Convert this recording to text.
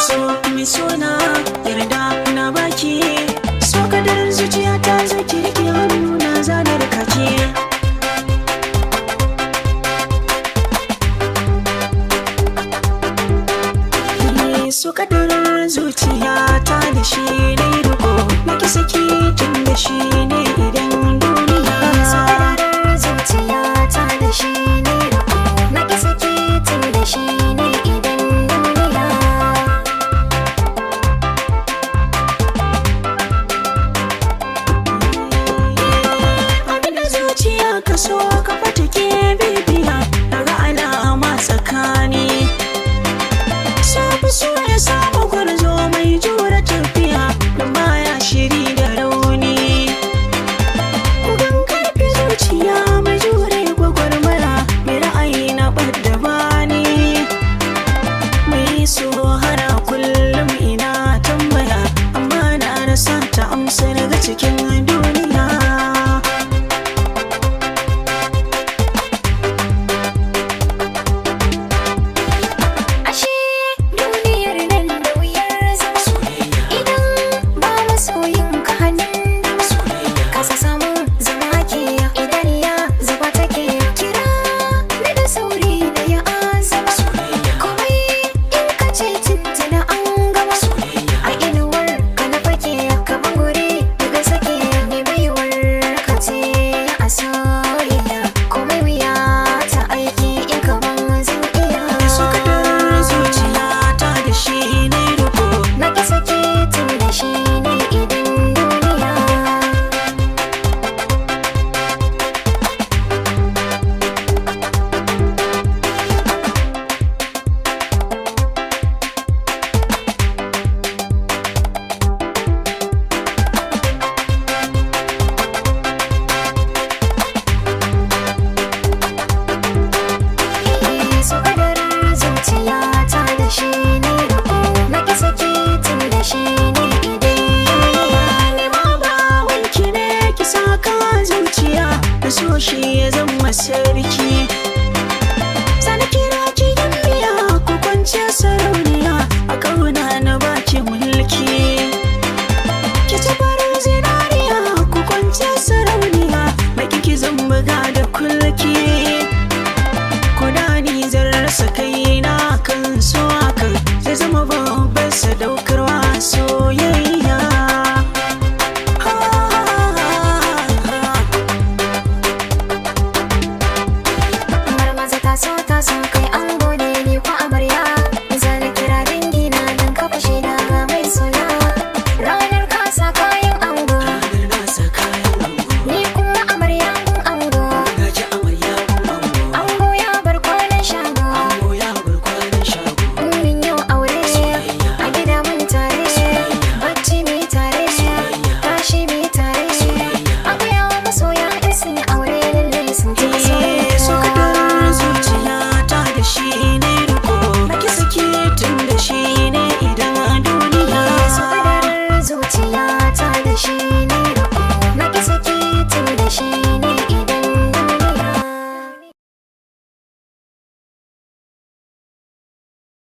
so mai sona yarda na baki, so kadarar zuciya ta zo ki rike hannu na zanar kake. So kadarar zuciya ta da shi ne riko, naki saki tun da shi ne idan duniya. So kadarar zuciya ta da shi ne riko, naki saki tun da shi ne idan duniya. Abinda zuciya ka so ka fata ke bibiya, daga alama tsakani. So ya samu gwarzo mai jura tafiya, da baya shiri da rauni. Kugan karfi zuciya mai jure gwagwarmaya, mai ra'ayi na ɓadda bani. Mai so hana kullum ina tambaya, amma na rasa ta amsa daga cikin